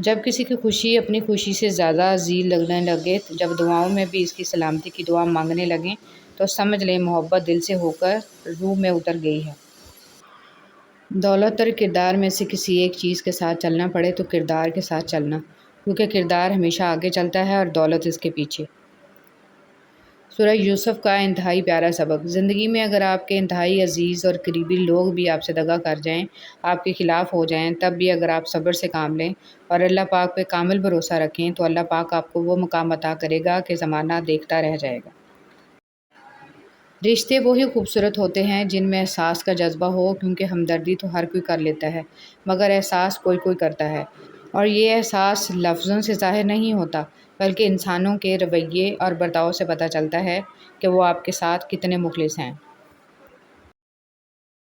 جب کسی کی خوشی اپنی خوشی سے زیادہ عزیز لگنے لگے، جب دعاؤں میں بھی اس کی سلامتی کی دعا مانگنے لگیں، تو سمجھ لیں محبت دل سے ہو کر روح میں اتر گئی ہے۔ دولت اور کردار میں سے کسی ایک چیز کے ساتھ چلنا پڑے تو کردار کے ساتھ چلنا، کیونکہ کردار ہمیشہ آگے چلتا ہے اور دولت اس کے پیچھے۔ سورہ یوسف کا انتہائی پیارا سبق۔ زندگی میں اگر آپ کے انتہائی عزیز اور قریبی لوگ بھی آپ سے دغا کر جائیں، آپ کے خلاف ہو جائیں، تب بھی اگر آپ صبر سے کام لیں اور اللہ پاک پہ کامل بھروسہ رکھیں تو اللہ پاک آپ کو وہ مقام عطا کرے گا کہ زمانہ دیکھتا رہ جائے گا۔ رشتے وہی خوبصورت ہوتے ہیں جن میں احساس کا جذبہ ہو، کیونکہ ہمدردی تو ہر کوئی کر لیتا ہے مگر احساس کوئی کوئی کرتا ہے، اور یہ احساس لفظوں سے ظاہر نہیں ہوتا بلکہ انسانوں کے رویے اور برتاؤ سے پتہ چلتا ہے کہ وہ آپ کے ساتھ کتنے مخلص ہیں۔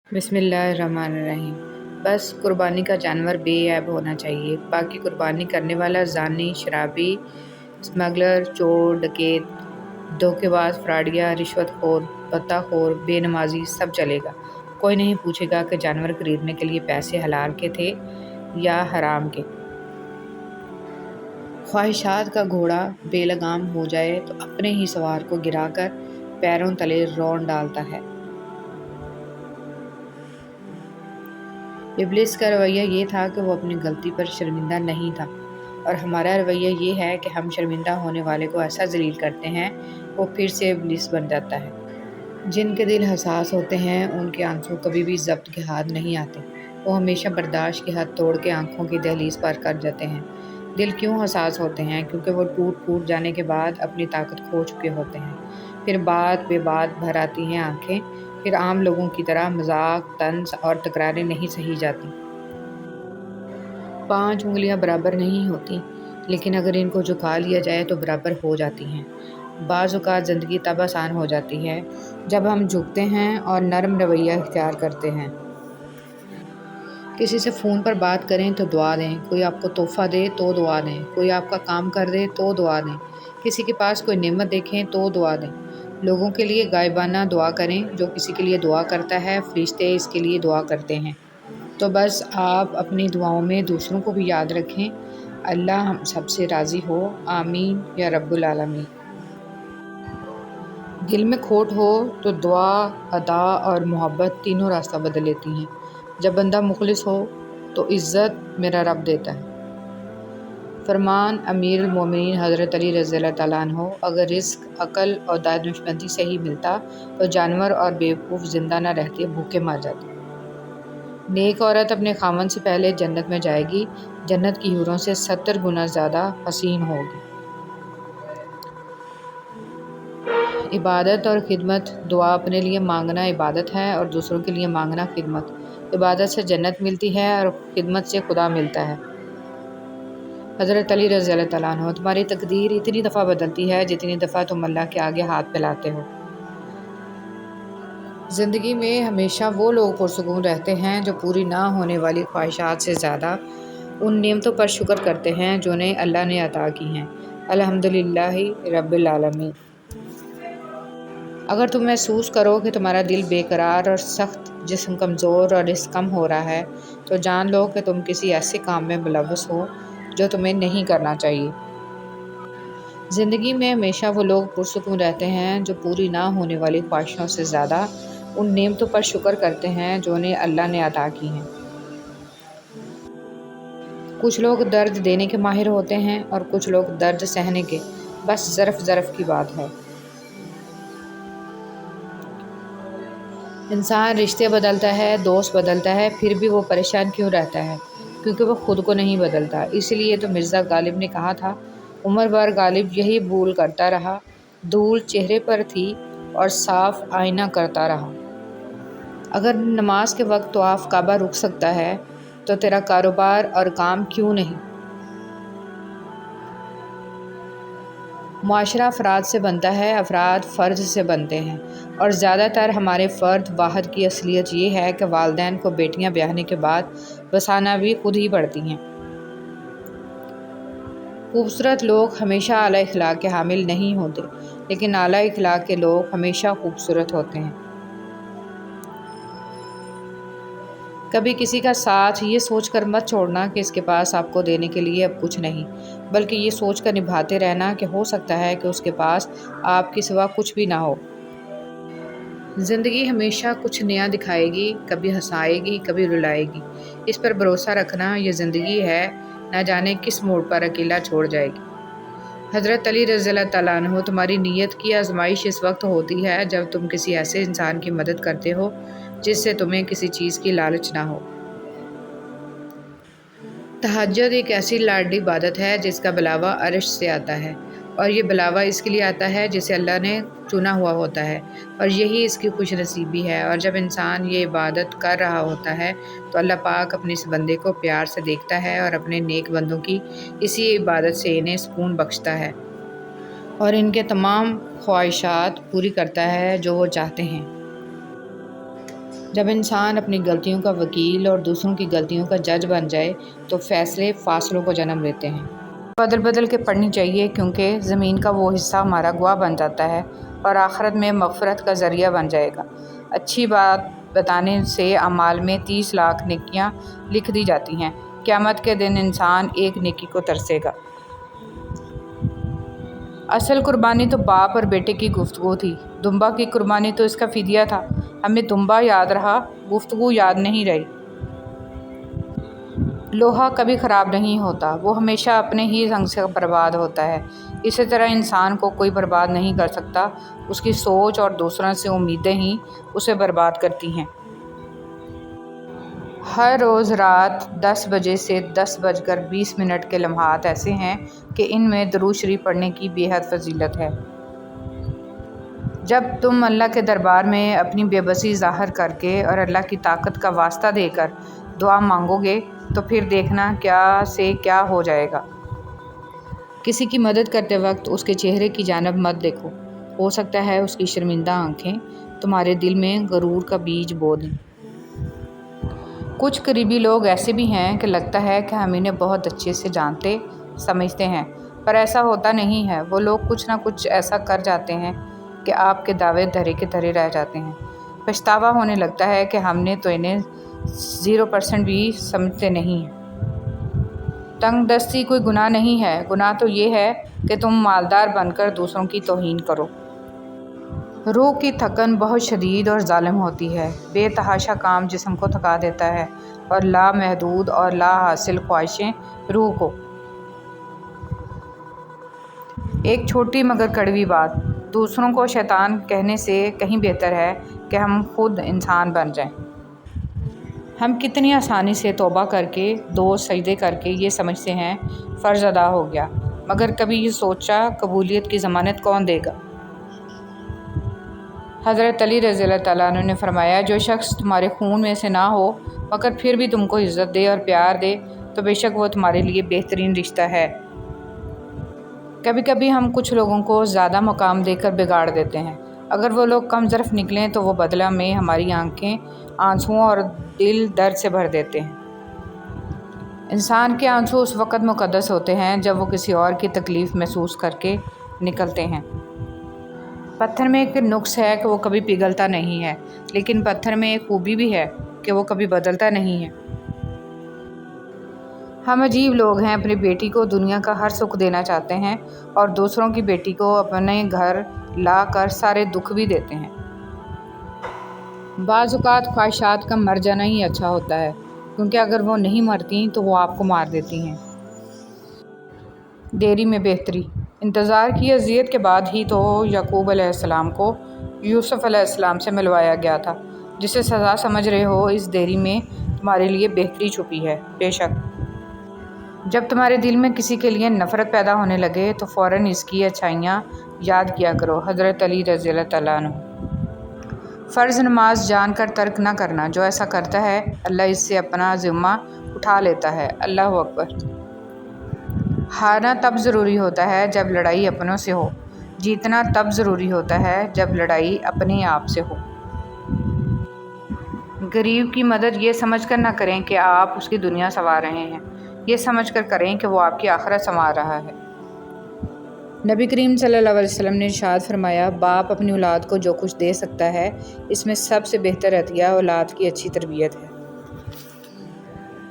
بسم اللہ الرحمن الرحیم۔ بس قربانی کا جانور بے عیب ہونا چاہیے، باقی قربانی کرنے والا زانی، شرابی، اسمگلر، چور، ڈکیت، دھوکے باز، فراڈیا، رشوت خور، بتہ خور، بے نمازی سب چلے گا۔ کوئی نہیں پوچھے گا کہ جانور خریدنے کے لیے پیسے حلال کے تھے یا حرام کے۔ خواہشات کا گھوڑا بے لگام ہو جائے تو اپنے ہی سوار کو گرا کر پیروں تلے رون ڈالتا ہے۔ ابلیس کا رویہ یہ تھا کہ وہ اپنی غلطی پر شرمندہ نہیں تھا، اور ہمارا رویہ یہ ہے کہ ہم شرمندہ ہونے والے کو ایسا ذلیل کرتے ہیں وہ پھر سے ابلیس بن جاتا ہے۔ جن کے دل حساس ہوتے ہیں ان کے آنسو کبھی بھی ضبط کے ہاتھ نہیں آتے، وہ ہمیشہ برداشت کی حد توڑ کے آنکھوں کی دہلیز پار کر جاتے ہیں۔ دل کیوں حساس ہوتے ہیں؟ کیونکہ وہ ٹوٹ جانے کے بعد اپنی طاقت کھو چکے ہوتے ہیں۔ پھر بات بے بات بھر آتی ہیں آنکھیں، پھر عام لوگوں کی طرح مذاق، طنز اور تکراریں نہیں سہی جاتی۔ 5 انگلیاں برابر نہیں ہوتی، لیکن اگر ان کو جھکا لیا جائے تو برابر ہو جاتی ہیں۔ بعض اوقات زندگی تب آسان ہو جاتی ہے جب ہم جھکتے ہیں اور نرم رویہ اختیار کرتے ہیں۔ کسی سے فون پر بات کریں تو دعا دیں، کوئی آپ کو تحفہ دے تو دعا دیں، کوئی آپ کا کام کر دے تو دعا دیں، کسی کے پاس کوئی نعمت دیکھیں تو دعا دیں۔ لوگوں کے لیے غائبانہ دعا کریں، جو کسی کے لیے دعا کرتا ہے فرشتے اس کے لیے دعا کرتے ہیں۔ تو بس آپ اپنی دعاؤں میں دوسروں کو بھی یاد رکھیں۔ اللہ ہم سب سے راضی ہو، آمین یا رب العالمین۔ دل میں کھوٹ ہو تو دعا، ادا اور محبت تینوں راستہ بدل لیتی ہیں۔ جب بندہ مخلص ہو تو عزت میرا رب دیتا ہے۔ فرمان امیر المومنین حضرت علی رضی اللہ تعالیٰ عنہ: اگر رزق عقل اور دانشمندی سے ہی ملتا تو جانور اور بیوقوف زندہ نہ رہتے، بھوکے مر جاتے۔ نیک عورت اپنے خاوند سے پہلے جنت میں جائے گی، جنت کی حوروں سے 70 گنا زیادہ حسین ہوگی۔ عبادت اور خدمت: دعا اپنے لیے مانگنا عبادت ہے اور دوسروں کے لیے مانگنا خدمت۔ عبادت سے جنت ملتی ہے اور خدمت سے خدا ملتا ہے۔ حضرت علی رضی اللہ تعالیٰ عنہ: تمہاری تقدیر اتنی دفعہ بدلتی ہے جتنی دفعہ تم اللہ کے آگے ہاتھ پھیلاتے ہو۔ زندگی میں ہمیشہ وہ لوگ پرسکون رہتے ہیں جو پوری نہ ہونے والی خواہشات سے زیادہ ان نعمتوں پر شکر کرتے ہیں جو انہیں اللہ نے عطا کی ہیں۔ الحمدللہ رب العالمین۔ اگر تم محسوس کرو کہ تمہارا دل بے قرار اور سخت، جسم کمزور اور رزق کم ہو رہا ہے، تو جان لو کہ تم کسی ایسے کام میں ملوث ہو جو تمہیں نہیں کرنا چاہیے۔ زندگی میں ہمیشہ وہ لوگ پرسکون رہتے ہیں جو پوری نہ ہونے والی خواہشوں سے زیادہ ان نعمتوں پر شکر کرتے ہیں جو انہیں اللہ نے عطا کی ہیں۔ کچھ لوگ درد دینے کے ماہر ہوتے ہیں اور کچھ لوگ درد سہنے کے، بس ظرف کی بات ہے۔ انسان رشتے بدلتا ہے، دوست بدلتا ہے، پھر بھی وہ پریشان کیوں رہتا ہے؟ کیونکہ وہ خود کو نہیں بدلتا۔ اسی لیے تو مرزا غالب نے کہا تھا، عمر بھر غالب یہی بھول کرتا رہا، دھول چہرے پر تھی اور صاف آئینہ کرتا رہا۔ اگر نماز کے وقت طواف کعبہ رک سکتا ہے تو تیرا کاروبار اور کام کیوں نہیں؟ معاشرہ افراد سے بنتا ہے، افراد فرد سے بنتے ہیں، اور زیادہ تر ہمارے فرد واحد کی اصلیت یہ ہے کہ والدین کو بیٹیاں بیاہنے کے بعد بسانا بھی خود ہی پڑتی ہیں۔ خوبصورت لوگ ہمیشہ اعلیٰ اخلاق کے حامل نہیں ہوتے، لیکن اعلیٰ اخلاق کے لوگ ہمیشہ خوبصورت ہوتے ہیں۔ کبھی کسی کا ساتھ یہ سوچ کر مت چھوڑنا کہ اس کے پاس آپ کو دینے کے لیے اب کچھ نہیں، بلکہ یہ سوچ کر نبھاتے رہنا کہ ہو سکتا ہے کہ اس کے پاس آپ کے سوا کچھ بھی نہ ہو۔ زندگی ہمیشہ کچھ نیا دکھائے گی، کبھی ہنسائے گی، کبھی رلائے گی۔ اس پر بھروسہ رکھنا، یہ زندگی ہے، نہ جانے کس موڑ پر اکیلا چھوڑ جائے گی۔ حضرت علی رضی اللہ تعالیٰ عنہ، تمہاری نیت کی آزمائش اس وقت ہوتی ہے جب تم کسی ایسے انسان کی مدد کرتے ہو جس سے تمہیں کسی چیز کی لالچ نہ ہو۔ تہجد ایک ایسی لاڈلی عبادت ہے جس کا بلاوا عرش سے آتا ہے، اور یہ بلاوا اس کے لیے آتا ہے جسے اللہ نے چنا ہوا ہوتا ہے، اور یہی اس کی خوش نصیبی ہے۔ اور جب انسان یہ عبادت کر رہا ہوتا ہے تو اللہ پاک اپنے اس بندے کو پیار سے دیکھتا ہے اور اپنے نیک بندوں کی اسی عبادت سے انہیں سکون بخشتا ہے اور ان کے تمام خواہشات پوری کرتا ہے جو وہ چاہتے ہیں۔ جب انسان اپنی غلطیوں کا وکیل اور دوسروں کی غلطیوں کا جج بن جائے تو فیصلے فاصلوں کو جنم لیتے ہیں۔ بدل بدل کے پڑھنی چاہیے، کیونکہ زمین کا وہ حصہ ہمارا گواہ بن جاتا ہے اور آخرت میں مغفرت کا ذریعہ بن جائے گا۔ اچھی بات بتانے سے اعمال میں 30 لاکھ نیکیاں لکھ دی جاتی ہیں۔ قیامت کے دن انسان ایک نیکی کو ترسے گا۔ اصل قربانی تو باپ اور بیٹے کی گفتگو تھی، دمبا کی قربانی تو اس کا فدیہ تھا۔ ہمیں دمبا یاد رہا، گفتگو یاد نہیں رہی۔ لوہا کبھی خراب نہیں ہوتا، وہ ہمیشہ اپنے ہی رنگ سے برباد ہوتا ہے۔ اسی طرح انسان کو کوئی برباد نہیں کر سکتا، اس کی سوچ اور دوسروں سے امیدیں ہی اسے برباد کرتی ہیں۔ ہر روز رات 10 بجے سے 10:20 کے لمحات ایسے ہیں کہ ان میں درود شریف پڑھنے کی بے حد فضیلت ہے۔ جب تم اللہ کے دربار میں اپنی بے بسی ظاہر کر کے اور اللہ کی طاقت کا واسطہ دے کر دعا مانگو گے تو پھر دیکھنا کیا سے کیا ہو جائے گا۔ کسی کی مدد کرتے وقت اس کے چہرے کی جانب مت دیکھو، ہو سکتا ہے اس کی شرمندہ آنکھیں تمہارے دل میں غرور کا بیج بو دیں۔ کچھ قریبی لوگ ایسے بھی ہیں کہ لگتا ہے کہ ہم انہیں بہت اچھے سے جانتے سمجھتے ہیں، پر ایسا ہوتا نہیں ہے۔ وہ لوگ کچھ نہ کچھ ایسا کر جاتے ہیں کہ آپ کے دعوے دھرے کے دھرے رہ جاتے ہیں۔ پچھتاوا ہونے لگتا ہے کہ ہم نے تو انہیں 0% بھی سمجھتے نہیں ہیں۔ تنگ دستی کوئی گناہ نہیں ہے، گناہ تو یہ ہے کہ تم مالدار بن کر دوسروں کی توہین کرو۔ روح کی تھکن بہت شدید اور ظالم ہوتی ہے۔ بے تحاشا کام جسم کو تھکا دیتا ہے اور لامحدود اور لا حاصل خواہشیں روح کو۔ ایک چھوٹی مگر کڑوی بات، دوسروں کو شیطان کہنے سے کہیں بہتر ہے کہ ہم خود انسان بن جائیں۔ ہم کتنی آسانی سے توبہ کر کے 2 سجدے کر کے یہ سمجھتے ہیں فرض ادا ہو گیا، مگر کبھی یہ سوچا قبولیت کی ضمانت کون دے گا؟ حضرت علی رضی اللہ تعالیٰ عنہ نے فرمایا، جو شخص تمہارے خون میں سے نہ ہو مگر پھر بھی تم کو عزت دے اور پیار دے تو بے شک وہ تمہارے لیے بہترین رشتہ ہے۔ کبھی کبھی ہم کچھ لوگوں کو زیادہ مقام دے کر بگاڑ دیتے ہیں۔ اگر وہ لوگ کم ظرف نکلیں تو وہ بدلہ میں ہماری آنکھیں آنسوؤں اور دل درد سے بھر دیتے ہیں۔ انسان کے آنسو اس وقت مقدس ہوتے ہیں جب وہ کسی اور کی تکلیف محسوس کر کے نکلتے ہیں۔ پتھر میں ایک نقص ہے کہ وہ کبھی پگھلتا نہیں ہے، لیکن پتھر میں ایک خوبی بھی ہے کہ وہ کبھی بدلتا نہیں ہے۔ ہم عجیب لوگ ہیں، اپنی بیٹی کو دنیا کا ہر سکھ دینا چاہتے ہیں اور دوسروں کی بیٹی کو اپنے گھر لا کر سارے دکھ بھی دیتے ہیں۔ بعض اوقات خواہشات کا مر جانا ہی اچھا ہوتا ہے، کیونکہ اگر وہ نہیں مرتی تو وہ آپ کو مار دیتی ہیں۔ دیری میں بہتری، انتظار کی اذیت کے بعد ہی تو یعقوب علیہ السلام کو یوسف علیہ السلام سے ملوایا گیا تھا۔ جسے سزا سمجھ رہے ہو، اس دیری میں تمہارے لیے بہتری چھپی ہے۔ بے شک جب تمہارے دل میں کسی کے لیے نفرت پیدا ہونے لگے تو فوراً اس کی اچھائیاں یاد کیا کرو۔ حضرت علی رضی اللہ تعالیٰ عنہ۔ فرض نماز جان کر ترک نہ کرنا، جو ایسا کرتا ہے اللہ اس سے اپنا ذمہ اٹھا لیتا ہے۔ اللہ اکبر۔ ہارنا تب ضروری ہوتا ہے جب لڑائی اپنوں سے ہو، جیتنا تب ضروری ہوتا ہے جب لڑائی اپنے آپ سے ہو۔ غریب کی مدد یہ سمجھ کر نہ کریں کہ آپ اس کی دنیا سنوار رہے ہیں، یہ سمجھ کر کریں کہ وہ آپ کی آخرت سنوار رہا ہے۔ نبی کریم صلی اللہ علیہ وسلم نے ارشاد فرمایا، باپ اپنی اولاد کو جو کچھ دے سکتا ہے اس میں سب سے بہتر عطیہ اولاد کی اچھی تربیت ہے۔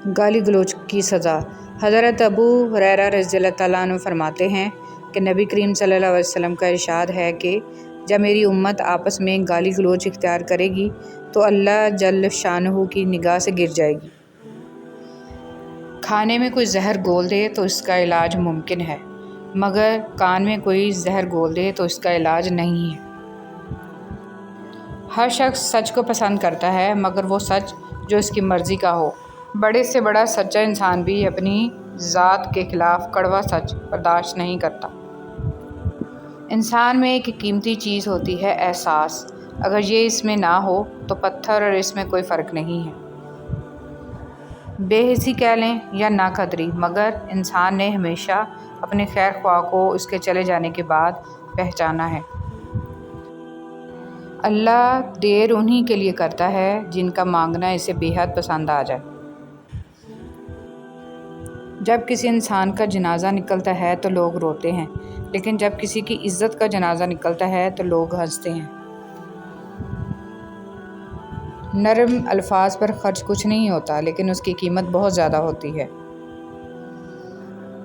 گالی گلوچ کی سزا۔ حضرت ابو ہریرہ رضی اللہ تعالیٰ عنہ فرماتے ہیں کہ نبی کریم صلی اللہ علیہ وسلم کا ارشاد ہے کہ جب میری امت آپس میں گالی گلوچ اختیار کرے گی تو اللہ جل شانہ کی نگاہ سے گر جائے گی۔ کھانے میں کوئی زہر گھول دے تو اس کا علاج ممکن ہے، مگر کان میں کوئی زہر گھول دے تو اس کا علاج نہیں ہے۔ ہر شخص سچ کو پسند کرتا ہے، مگر وہ سچ جو اس کی مرضی کا ہو۔ بڑے سے بڑا سچا انسان بھی اپنی ذات کے خلاف کڑوا سچ برداشت نہیں کرتا۔ انسان میں ایک قیمتی چیز ہوتی ہے، احساس۔ اگر یہ اس میں نہ ہو تو پتھر اور اس میں کوئی فرق نہیں ہے۔ بے حسی کہہ لیں یا نا قدری، مگر انسان نے ہمیشہ اپنے خیر خواہ کو اس کے چلے جانے کے بعد پہچانا ہے۔ اللہ دیر انہی کے لیے کرتا ہے جن کا مانگنا اسے بے حد پسند آ جائے۔ جب کسی انسان کا جنازہ نکلتا ہے تو لوگ روتے ہیں، لیکن جب کسی کی عزت کا جنازہ نکلتا ہے تو لوگ ہنستے ہیں۔ نرم الفاظ پر خرچ کچھ نہیں ہوتا، لیکن اس کی قیمت بہت زیادہ ہوتی ہے۔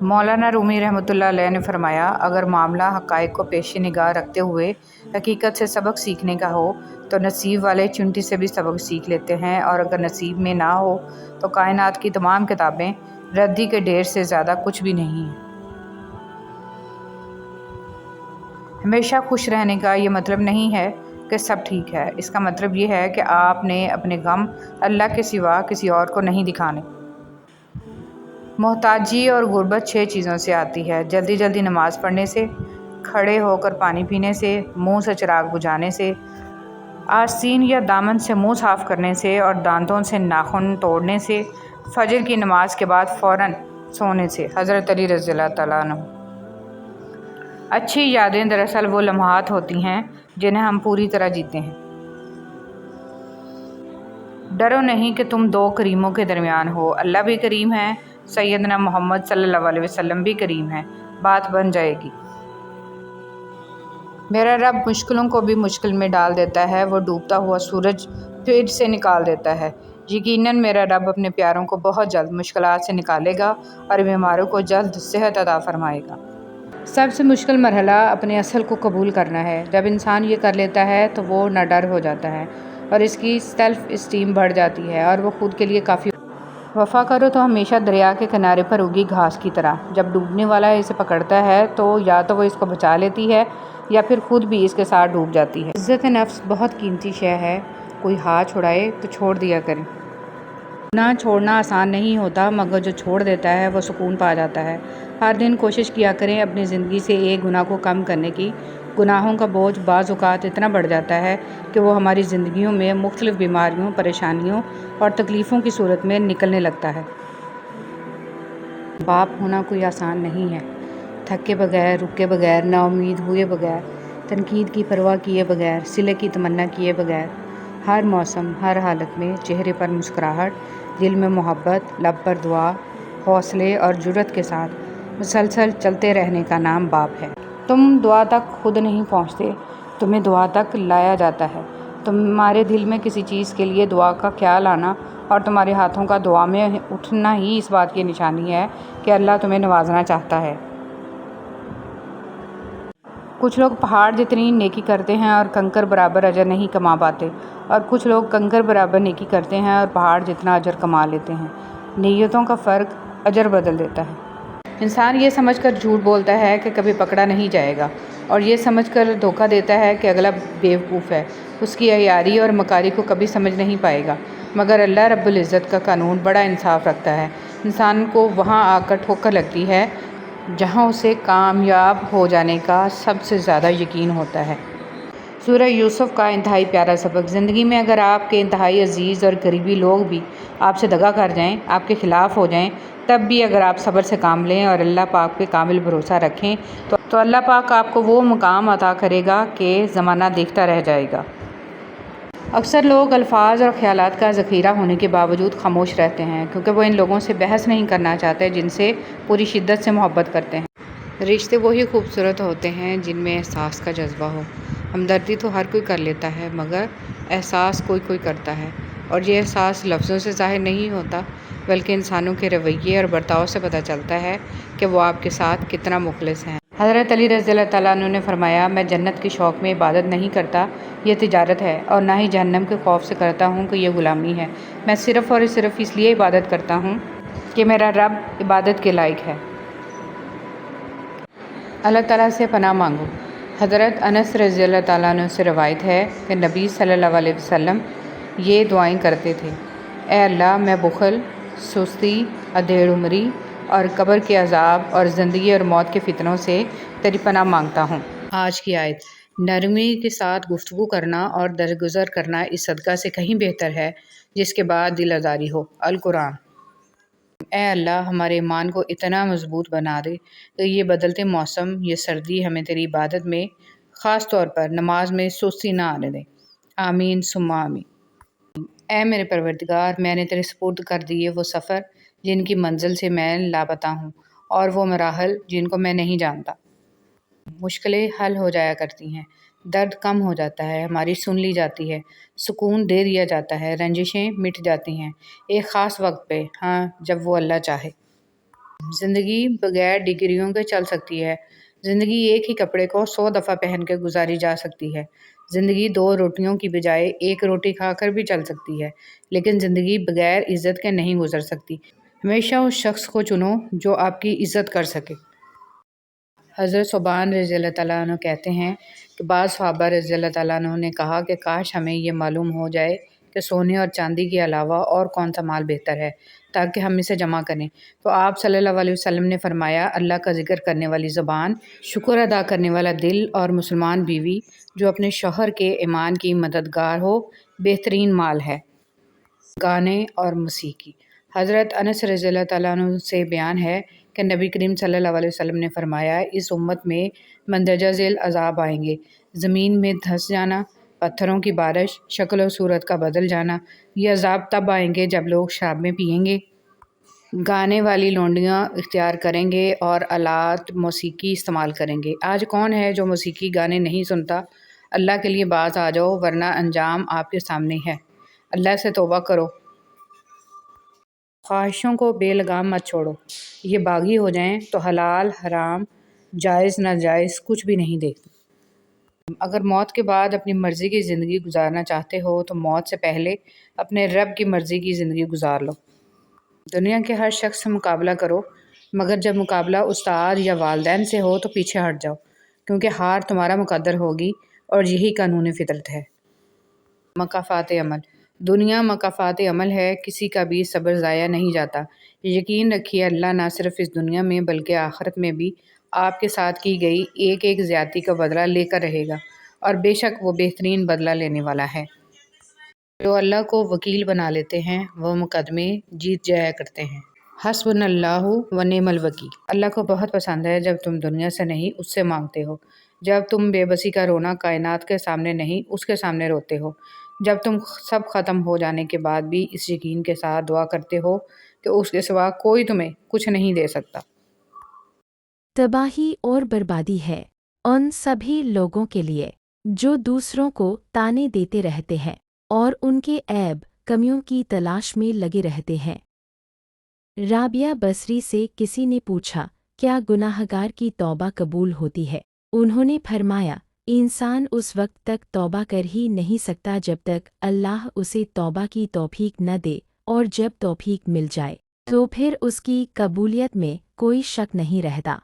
مولانا رومی رحمۃ اللہ علیہ نے فرمایا، اگر معاملہ حقائق کو پیش نگاہ رکھتے ہوئے حقیقت سے سبق سیکھنے کا ہو تو نصیب والے چونٹی سے بھی سبق سیکھ لیتے ہیں، اور اگر نصیب میں نہ ہو تو کائنات کی تمام کتابیں ردی کے ڈھیر سے زیادہ کچھ بھی نہیں ہیں۔ ہمیشہ خوش رہنے کا یہ مطلب نہیں ہے کہ سب ٹھیک ہے، اس کا مطلب یہ ہے کہ آپ نے اپنے غم اللہ کے سوا کسی اور کو نہیں دکھانے۔ محتاجی اور غربت 6 چیزوں سے آتی ہے: جلدی جلدی نماز پڑھنے سے، کھڑے ہو کر پانی پینے سے، منہ سے چراغ بجھانے سے، آستین یا دامن سے منہ صاف کرنے سے، اور دانتوں سے ناخن توڑنے سے، فجر کی نماز کے بعد فوراً سونے سے۔ حضرت علی رضی اللہ تعالیٰ عنہ۔ اچھی یادیں دراصل وہ لمحات ہوتی ہیں جنہیں ہم پوری طرح جیتے ہیں۔ ڈرو نہیں کہ تم 2 کریموں کے درمیان ہو، اللہ بھی کریم ہے، سیدنا محمد صلی اللہ علیہ وسلم بھی کریم ہے، بات بن جائے گی۔ میرا رب مشکلوں کو بھی مشکل میں ڈال دیتا ہے، وہ ڈوبتا ہوا سورج پھر سے نکال دیتا ہے۔ یقیناً میرا رب اپنے پیاروں کو بہت جلد مشکلات سے نکالے گا اور بیماروں کو جلد صحت عطا فرمائے گا۔ سب سے مشکل مرحلہ اپنے اصل کو قبول کرنا ہے۔ جب انسان یہ کر لیتا ہے تو وہ نہ ڈر ہو جاتا ہے اور اس کی سیلف اسٹیم بڑھ جاتی ہے اور وہ خود کے لیے کافی۔ وفا کرو تو ہمیشہ دریا کے کنارے پر اگی گھاس کی طرح، جب ڈوبنے والا اسے پکڑتا ہے تو یا تو وہ اس کو بچا لیتی ہے یا پھر خود بھی اس کے ساتھ ڈوب جاتی ہے۔ عزت نفس بہت قیمتی شے ہے، کوئی ہاتھ چھڑائے تو چھوڑ دیا کرے۔ گناہ چھوڑنا آسان نہیں ہوتا، مگر جو چھوڑ دیتا ہے وہ سکون پا جاتا ہے۔ ہر دن کوشش کیا کریں اپنی زندگی سے ایک گناہ کو کم کرنے کی۔ گناہوں کا بوجھ بعض اوقات اتنا بڑھ جاتا ہے کہ وہ ہماری زندگیوں میں مختلف بیماریوں، پریشانیوں اور تکلیفوں کی صورت میں نکلنے لگتا ہے۔ باپ ہونا کوئی آسان نہیں ہے۔ تھکے بغیر، رکے بغیر، نا امید ہوئے بغیر، تنقید کی پرواہ کیے بغیر، صلح کی تمنا کیے بغیر، ہر موسم، ہر حالت میں چہرے پر مسکراہٹ، دل میں محبت، لب پر دعا، حوصلے اور جرأت کے ساتھ مسلسل چلتے رہنے کا نام باپ ہے۔ تم دعا تک خود نہیں پہنچتے، تمہیں دعا تک لایا جاتا ہے۔ تمہارے دل میں کسی چیز کے لیے دعا کا خیال آنا اور تمہارے ہاتھوں کا دعا میں اٹھنا ہی اس بات کی نشانی ہے کہ اللہ تمہیں نوازنا چاہتا ہے۔ کچھ لوگ پہاڑ جتنی نیکی کرتے ہیں اور کنکر برابر اجر نہیں کما پاتے، اور کچھ لوگ کنکر برابر نیکی کرتے ہیں اور پہاڑ جتنا اجر کما لیتے ہیں۔ نیتوں کا فرق اجر بدل دیتا ہے۔ انسان یہ سمجھ کر جھوٹ بولتا ہے کہ کبھی پکڑا نہیں جائے گا، اور یہ سمجھ کر دھوکہ دیتا ہے کہ اگلا بیوقوف ہے، اس کی عیاری اور مکاری کو کبھی سمجھ نہیں پائے گا۔ مگر اللہ رب العزت کا قانون بڑا انصاف رکھتا ہے۔ انسان کو وہاں آ کر ٹھوکر لگتی ہے جہاں اسے کامیاب ہو جانے کا سب سے زیادہ یقین ہوتا ہے۔ سورہ یوسف کا انتہائی پیارا سبق۔ زندگی میں اگر آپ کے انتہائی عزیز اور قریبی لوگ بھی آپ سے دغا کر جائیں، آپ کے خلاف ہو جائیں، تب بھی اگر آپ صبر سے کام لیں اور اللہ پاک پہ کامل بھروسہ رکھیں تو اللہ پاک آپ کو وہ مقام عطا کرے گا کہ زمانہ دیکھتا رہ جائے گا۔ اکثر لوگ الفاظ اور خیالات کا ذخیرہ ہونے کے باوجود خاموش رہتے ہیں، کیونکہ وہ ان لوگوں سے بحث نہیں کرنا چاہتے جن سے پوری شدت سے محبت کرتے ہیں۔ رشتے وہی خوبصورت ہوتے ہیں جن میں احساس کا جذبہ ہو۔ ہمدردی تو ہر کوئی کر لیتا ہے، مگر احساس کوئی کوئی کرتا ہے، اور یہ احساس لفظوں سے ظاہر نہیں ہوتا بلکہ انسانوں کے رویے اور برتاؤ سے پتہ چلتا ہے کہ وہ آپ کے ساتھ کتنا مخلص ہیں۔ حضرت علی رضی اللہ تعالیٰ عنہ نے فرمایا، میں جنت کے شوق میں عبادت نہیں کرتا، یہ تجارت ہے، اور نہ ہی جہنم کے خوف سے کرتا ہوں کہ یہ غلامی ہے۔ میں صرف اور صرف اس لیے عبادت کرتا ہوں کہ میرا رب عبادت کے لائق ہے۔ اللہ تعالیٰ سے پناہ مانگو۔ حضرت انس رضی اللہ تعالیٰ عنہ سے روایت ہے کہ نبی صلی اللہ علیہ وسلم یہ دعائیں کرتے تھے: اے اللہ، میں بخل، سستی، ادھیڑ عمری اور قبر کے عذاب اور زندگی اور موت کے فتنوں سے تیری پناہ مانگتا ہوں۔ آج کی آیت: نرمی کے ساتھ گفتگو کرنا اور درگزر کرنا اس صدقہ سے کہیں بہتر ہے جس کے بعد دل آزاری ہو۔ القرآن۔ اے اللہ، ہمارے ایمان کو اتنا مضبوط بنا دے کہ یہ بدلتے موسم، یہ سردی ہمیں تیری عبادت میں، خاص طور پر نماز میں سستی نہ آنے دے۔ آمین ثم آمین۔ اے میرے پروردگار، میں نے تیرے سپرد کر دیے وہ سفر جن کی منزل سے میں لاپتہ ہوں، اور وہ مراحل جن کو میں نہیں جانتا۔ مشکلیں حل ہو جایا کرتی ہیں، درد کم ہو جاتا ہے، ہماری سن لی جاتی ہے، سکون دے دیا جاتا ہے، رنجشیں مٹ جاتی ہیں ایک خاص وقت پہ، ہاں، جب وہ اللہ چاہے۔ زندگی بغیر ڈگریوں کے چل سکتی ہے، زندگی ایک ہی کپڑے کو 100 دفعہ پہن کے گزاری جا سکتی ہے، زندگی 2 روٹیوں کی بجائے 1 روٹی کھا کر بھی چل سکتی ہے، لیکن زندگی بغیر عزت کے نہیں گزر سکتی۔ ہمیشہ اس شخص کو چنو جو آپ کی عزت کر سکے۔ حضرت ثوبان رضی اللہ تعالیٰ عنہ کہتے ہیں کہ بعض صحابہ رضی اللہ تعالیٰ عنہ نے کہا کہ کاش ہمیں یہ معلوم ہو جائے کہ سونے اور چاندی کے علاوہ اور کون سا مال بہتر ہے تاکہ ہم اسے جمع کریں، تو آپ صلی اللہ علیہ وسلم نے فرمایا، اللہ کا ذکر کرنے والی زبان، شکر ادا کرنے والا دل اور مسلمان بیوی جو اپنے شوہر کے ایمان کی مددگار ہو، بہترین مال ہے۔ گانے اور موسیقی۔ حضرت انس رضی اللہ تعالیٰ عنہ سے بیان ہے کہ نبی کریم صلی اللہ علیہ وسلم نے فرمایا، اس امت میں مندرجہ ذیل عذاب آئیں گے: زمین میں دھنس جانا، پتھروں کی بارش، شکل و صورت کا بدل جانا۔ یہ عذاب تب آئیں گے جب لوگ شرابیں پئیں گے، گانے والی لونڈیاں اختیار کریں گے اور آلات موسیقی استعمال کریں گے۔ آج کون ہے جو موسیقی گانے نہیں سنتا؟ اللہ کے لیے باز آ جاؤ، ورنہ انجام آپ کے سامنے ہے۔ اللہ سے توبہ کرو۔ خواہشوں کو بے لگام مت چھوڑو، یہ باغی ہو جائیں تو حلال حرام جائز ناجائز کچھ بھی نہیں دیکھتے۔ اگر موت کے بعد اپنی مرضی کی زندگی گزارنا چاہتے ہو تو موت سے پہلے اپنے رب کی مرضی کی زندگی گزار لو۔ دنیا کے ہر شخص سے مقابلہ کرو، مگر جب مقابلہ استاد یا والدین سے ہو تو پیچھے ہٹ جاؤ، کیونکہ ہار تمہارا مقدر ہوگی اور یہی قانون فطرت ہے۔ مکافات عمل۔ دنیا مکافات عمل ہے، کسی کا بھی صبر ضائع نہیں جاتا۔ یقین رکھیے، اللہ نہ صرف اس دنیا میں بلکہ آخرت میں بھی آپ کے ساتھ کی گئی ایک ایک زیادتی کا بدلہ لے کر رہے گا، اور بے شک وہ بہترین بدلہ لینے والا ہے۔ جو اللہ کو وکیل بنا لیتے ہیں وہ مقدمے جیت جایا کرتے ہیں۔ حسبنا اللہ و نعم الوکیل۔ اللہ کو بہت پسند ہے جب تم دنیا سے نہیں اس سے مانگتے ہو، جب تم بے بسی کا رونا کائنات کے سامنے نہیں اس کے سامنے روتے ہو، جب تم سب ختم ہو جانے کے بعد بھی اس یقین کے ساتھ دعا کرتے ہو کہ اس کے سوا کوئی تمہیں کچھ نہیں دے سکتا۔ تباہی اور بربادی ہے ان سبھی لوگوں کے لیے جو دوسروں کو تانے دیتے رہتے ہیں اور ان کے عیب کمیوں کی تلاش میں لگے رہتے ہیں۔ رابعہ بصری سے کسی نے پوچھا، کیا گناہگار کی توبہ قبول ہوتی ہے؟ انہوں نے فرمایا، انسان اس وقت تک توبہ کر ہی نہیں سکتا جب تک اللہ اسے توبہ کی توفیق نہ دے، اور جب توفیق مل جائے تو پھر اس کی قبولیت میں کوئی شک نہیں رہتا۔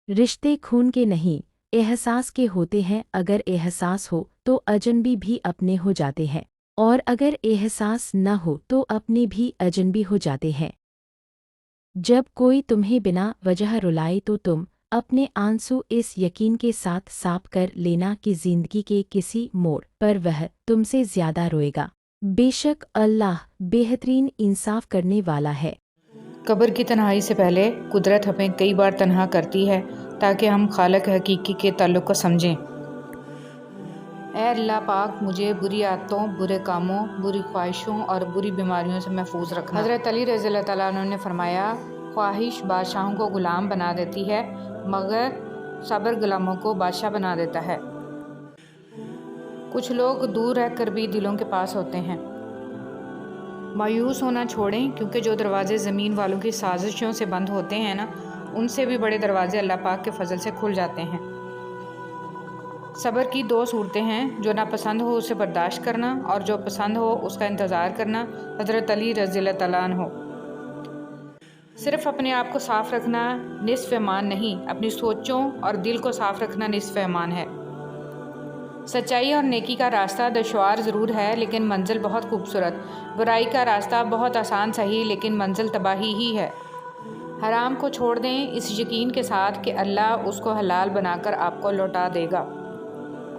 رشتے خون کے نہیں، احساس کے ہوتے ہیں، اگر احساس ہو تو اجنبی بھی اپنے ہو جاتے ہیں، اور اگر احساس نہ ہو تو اپنے بھی اجنبی ہو جاتے ہیں۔ جب کوئی تمہیں بنا وجہ رلائے تو تم اپنے آنسو اس یقین کے ساتھ صاف کر لینا کہ زندگی کے کسی موڑ پر وہ تم سے زیادہ روئے گا۔ بے شک اللہ بہترین انصاف کرنے والا ہے۔ قبر کی تنہائی سے پہلے قدرت ہمیں کئی بار تنہا کرتی ہے تاکہ ہم خالق حقیقی کے تعلق کو سمجھیں۔ اے اللہ پاک، مجھے بری عادتوں، برے کاموں، بری خواہشوں اور بری بیماریوں سے محفوظ رکھنا۔ حضرت علی رضی اللہ تعالیٰ عنہ نے فرمایا، خواہش بادشاہوں کو غلام بنا دیتی ہے، مگر صبر غلاموں کو بادشاہ بنا دیتا ہے۔ کچھ لوگ دور رہ کر بھی دلوں کے پاس ہوتے ہیں۔ مایوس ہونا چھوڑیں، کیونکہ جو دروازے زمین والوں کی سازشوں سے بند ہوتے ہیں نا، ان سے بھی بڑے دروازے اللہ پاک کے فضل سے کھل جاتے ہیں۔ صبر کی 2 صورتیں ہیں، جو ناپسند ہو اسے برداشت کرنا، اور جو پسند ہو اس کا انتظار کرنا۔ حضرت علی رضی اللہ تعالیٰ عنہ۔ صرف اپنے آپ کو صاف رکھنا نصف ایمان نہیں، اپنی سوچوں اور دل کو صاف رکھنا نصف ایمان ہے۔ سچائی اور نیکی کا راستہ دشوار ضرور ہے، لیکن منزل بہت خوبصورت۔ برائی کا راستہ بہت آسان سہی، لیکن منزل تباہی ہی ہے۔ حرام کو چھوڑ دیں اس یقین کے ساتھ کہ اللہ اس کو حلال بنا کر آپ کو لوٹا دے گا۔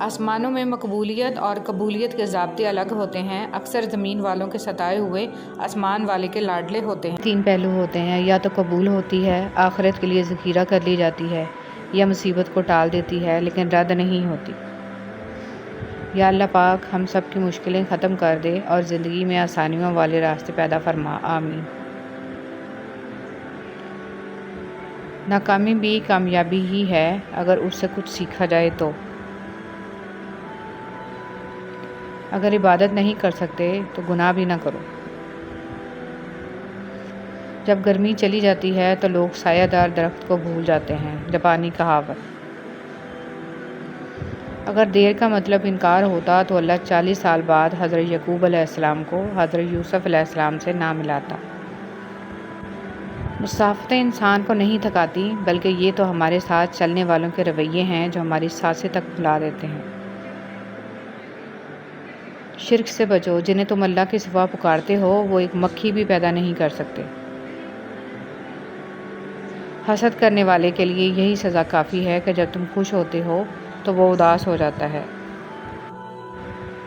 آسمانوں میں مقبولیت اور قبولیت کے ضابطے الگ ہوتے ہیں۔ اکثر زمین والوں کے ستائے ہوئے آسمان والے کے لاڈلے ہوتے ہیں۔ 3 پہلو ہوتے ہیں، یا تو قبول ہوتی ہے، آخرت کے لیے ذخیرہ کر لی جاتی ہے، یا مصیبت کو ٹال دیتی ہے لیکن رد نہیں ہوتی۔ یا اللہ پاک ہم سب کی مشکلیں ختم کر دے اور زندگی میں آسانیوں والے راستے پیدا فرما، آمین۔ ناکامی بھی کامیابی ہی ہے اگر اس سے کچھ سیکھا جائے تو۔ اگر عبادت نہیں کر سکتے تو گناہ بھی نہ کرو۔ جب گرمی چلی جاتی ہے تو لوگ سایہ دار درخت کو بھول جاتے ہیں، جاپانی کہاوت۔ اگر دیر کا مطلب انکار ہوتا تو اللہ 40 سال بعد حضرت یعقوب علیہ السلام کو حضرت یوسف علیہ السلام سے نہ ملاتا۔ مسافتیں انسان کو نہیں تھکاتی، بلکہ یہ تو ہمارے ساتھ چلنے والوں کے رویے ہیں جو ہماری سانسیں تک بھلا دیتے ہیں۔ شرک سے بچو، جنہیں تم اللہ کے سوا پکارتے ہو وہ ایک مکھی بھی پیدا نہیں کر سکتے۔ حسد کرنے والے کے لیے یہی سزا کافی ہے کہ جب تم خوش ہوتے ہو تو وہ اداس ہو جاتا ہے۔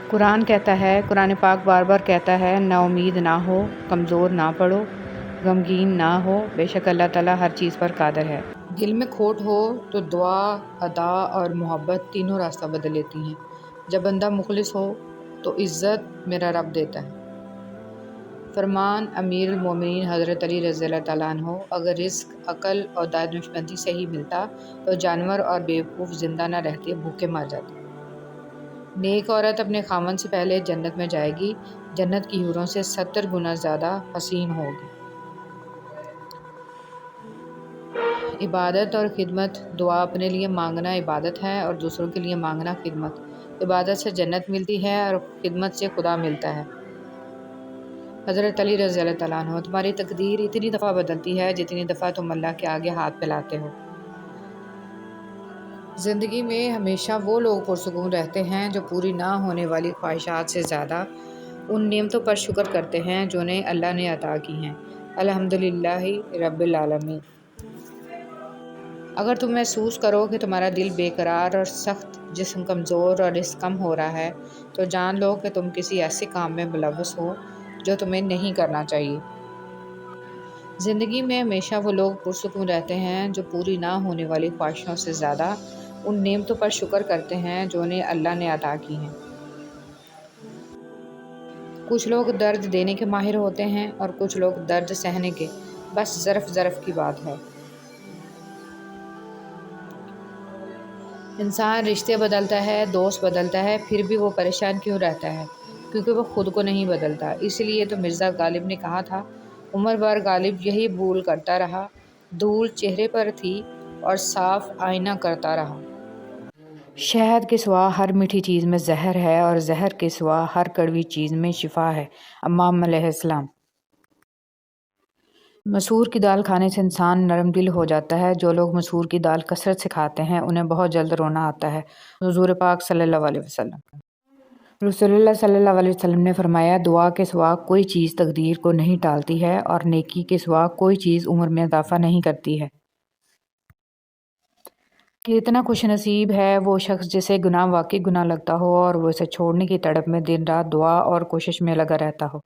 قرآن پاک بار بار کہتا ہے، نا امید نہ ہو، کمزور نہ پڑو، غمگین نہ ہو، بے شک اللہ تعالیٰ ہر چیز پر قادر ہے۔ دل میں کھوٹ ہو تو دعا، ادا اور محبت تینوں راستہ بدل لیتی ہیں۔ جب بندہ مخلص ہو تو عزت میرا رب دیتا ہے۔ فرمان امیر المومنین حضرت علی رضی اللہ تعالیٰ عنہ، اگر رزق عقل اور دانشمندی سے ہی ملتا تو جانور اور بیوقوف زندہ نہ رہتے، بھوکے مر جاتے۔ نیک عورت اپنے خاوند سے پہلے جنت میں جائے گی، جنت کی حوروں سے 70 گنا زیادہ حسین ہوگی۔ عبادت اور خدمت، دعا اپنے لیے مانگنا عبادت ہے اور دوسروں کے لیے مانگنا خدمت۔ عبادت سے جنت ملتی ہے اور خدمت سے خدا ملتا ہے۔ حضرت علی رضی اللہ تعالیٰ عنہ، تمہاری تقدیر اتنی دفعہ بدلتی ہے جتنی دفعہ تم اللہ کے آگے ہاتھ پھیلاتے ہو۔ زندگی میں ہمیشہ وہ لوگ پرسکون رہتے ہیں جو پوری نہ ہونے والی خواہشات سے زیادہ ان نعمتوں پر شکر کرتے ہیں جو انہیں اللہ نے عطا کی ہیں۔ الحمدللہ رب العالمین۔ اگر تم محسوس کرو کہ تمہارا دل بے قرار اور سخت، جسم کمزور اور رزق کم ہو رہا ہے تو جان لو کہ تم کسی ایسے کام میں ملوث ہو جو تمہیں نہیں کرنا چاہیے۔ زندگی میں ہمیشہ وہ لوگ پرسکون رہتے ہیں جو پوری نہ ہونے والی خواہشوں سے زیادہ ان نعمتوں پر شکر کرتے ہیں جو انہیں اللہ نے عطا کی ہیں۔ کچھ لوگ درد دینے کے ماہر ہوتے ہیں اور کچھ لوگ درد سہنے کے، بس ظرف کی بات ہے۔ انسان رشتے بدلتا ہے، دوست بدلتا ہے، پھر بھی وہ پریشان کیوں رہتا ہے؟ کیونکہ وہ خود کو نہیں بدلتا۔ اس لیے تو مرزا غالب نے کہا تھا، عمر بھر غالب یہی بھول کرتا رہا، دھول چہرے پر تھی اور صاف آئینہ کرتا رہا۔ شہد کے سوا ہر میٹھی چیز میں زہر ہے اور زہر کے سوا ہر کڑوی چیز میں شفا ہے۔ امام علیہ السلام۔ مسور کی دال کھانے سے انسان نرم دل ہو جاتا ہے۔ جو لوگ مسور کی دال کثرت سے کھاتے ہیں انہیں بہت جلد رونا آتا ہے۔ حضور پاک صلی اللہ علیہ وسلم۔ رسول اللہ صلی اللہ علیہ وسلم نے فرمایا، دعا کے سوا کوئی چیز تقدیر کو نہیں ٹالتی ہے اور نیکی کے سوا کوئی چیز عمر میں اضافہ نہیں کرتی ہے۔ کتنا خوش نصیب ہے وہ شخص جسے گناہ واقعی گناہ لگتا ہو اور وہ اسے چھوڑنے کی تڑپ میں دن رات دعا اور کوشش میں لگا رہتا ہو۔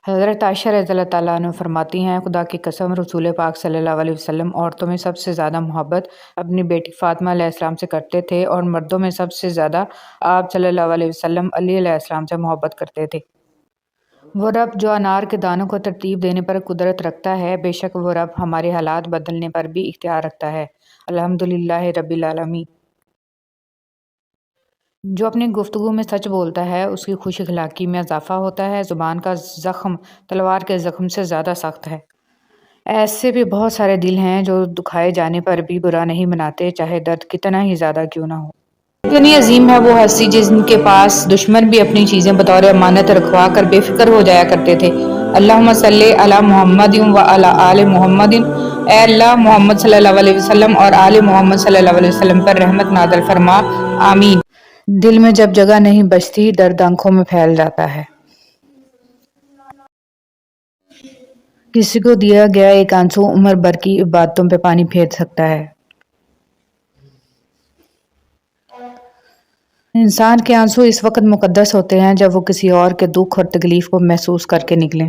حضرت عائشہ رضی اللہ تعالیٰ عنہ فرماتی ہیں، خدا کی قسم رسول پاک صلی اللہ علیہ وسلم عورتوں میں سب سے زیادہ محبت اپنی بیٹی فاطمہ علیہ السلام سے کرتے تھے اور مردوں میں سب سے زیادہ آپ صلی اللہ علیہ وسلم علی علیہ السلام سے محبت کرتے تھے۔ وہ رب جو انار کے دانوں کو ترتیب دینے پر قدرت رکھتا ہے، بے شک وہ رب ہمارے حالات بدلنے پر بھی اختیار رکھتا ہے۔ الحمدللہ رب العالمین۔ جو اپنی گفتگو میں سچ بولتا ہے اس کی خوش اخلاقی میں اضافہ ہوتا ہے۔ زبان کا زخم تلوار کے زخم سے زیادہ سخت ہے۔ ایسے بھی بہت سارے دل ہیں جو دکھائے جانے پر بھی برا نہیں مناتے، چاہے درد کتنا ہی زیادہ کیوں نہ ہو۔ کتنی عظیم ہے وہ ہستی جن کے پاس دشمن بھی اپنی چیزیں بطور امانت رکھوا کر بے فکر ہو جایا کرتے تھے۔ اللہم صلی علی محمد و علی آل محمد۔ اے اللہ، محمد صلی اللہ علیہ وسلم اور آل محمد صلی اللہ علیہ وسلم پر رحمت نازل فرما، آمین۔ دل میں جب جگہ نہیں بچتی، درد آنکھوں میں پھیل جاتا ہے۔ کسی کو دیا گیا ایک آنسو عمر بھر کی عبادتوں پہ پانی پھیر سکتا ہے۔ انسان کے آنسو اس وقت مقدس ہوتے ہیں جب وہ کسی اور کے دکھ اور تکلیف کو محسوس کر کے نکلیں۔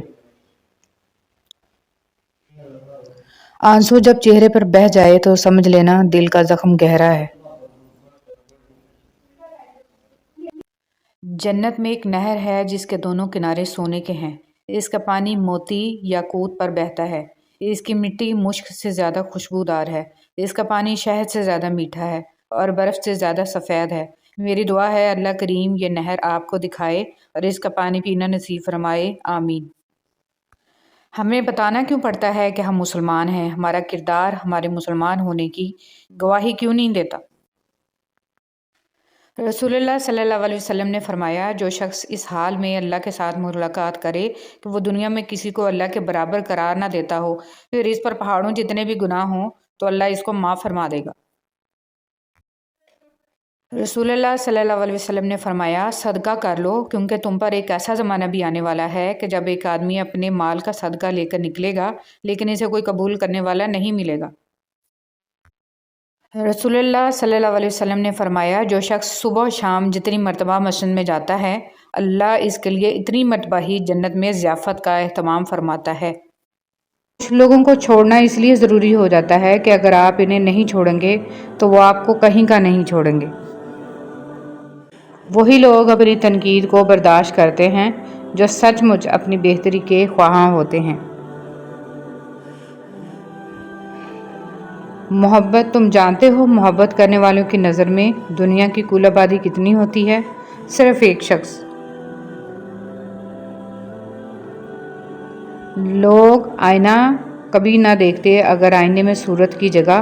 آنسو جب چہرے پر بہہ جائے تو سمجھ لینا دل کا زخم گہرا ہے۔ جنت میں ایک نہر ہے جس کے دونوں کنارے سونے کے ہیں۔ اس کا پانی موتی یاقوت پر بہتا ہے۔ اس کی مٹی مشک سے زیادہ خوشبودار ہے۔ اس کا پانی شہد سے زیادہ میٹھا ہے اور برف سے زیادہ سفید ہے۔ میری دعا ہے اللہ کریم یہ نہر آپ کو دکھائے اور اس کا پانی پینا نصیب فرمائے، آمین۔ ہمیں بتانا کیوں پڑتا ہے کہ ہم مسلمان ہیں؟ ہمارا کردار ہمارے مسلمان ہونے کی گواہی کیوں نہیں دیتا؟ رسول اللہ صلی اللہ علیہ وسلم نے فرمایا، جو شخص اس حال میں اللہ کے ساتھ ملاقات کرے کہ وہ دنیا میں کسی کو اللہ کے برابر قرار نہ دیتا ہو، پھر اس پر پہاڑوں جتنے بھی گناہ ہوں تو اللہ اس کو معاف فرما دے گا۔ رسول اللہ صلی اللہ علیہ وسلم نے فرمایا، صدقہ کر لو کیونکہ تم پر ایک ایسا زمانہ بھی آنے والا ہے کہ جب ایک آدمی اپنے مال کا صدقہ لے کر نکلے گا لیکن اسے کوئی قبول کرنے والا نہیں ملے گا۔ رسول اللہ صلی اللہ علیہ وسلم نے فرمایا، جو شخص صبح و شام جتنی مرتبہ مسجد میں جاتا ہے، اللہ اس کے لیے اتنی مرتبہ ہی جنت میں ضیافت کا اہتمام فرماتا ہے۔ کچھ لوگوں کو چھوڑنا اس لیے ضروری ہو جاتا ہے کہ اگر آپ انہیں نہیں چھوڑیں گے تو وہ آپ کو کہیں کا نہیں چھوڑیں گے۔ وہی لوگ اپنی تنقید کو برداشت کرتے ہیں جو سچ مچ اپنی بہتری کے خواہاں ہوتے ہیں۔ محبت، تم جانتے ہو محبت کرنے والوں کی نظر میں دنیا کی کل آبادی کتنی ہوتی ہے؟ صرف ایک شخص۔ لوگ آئینہ کبھی نہ دیکھتے اگر آئینے میں صورت کی جگہ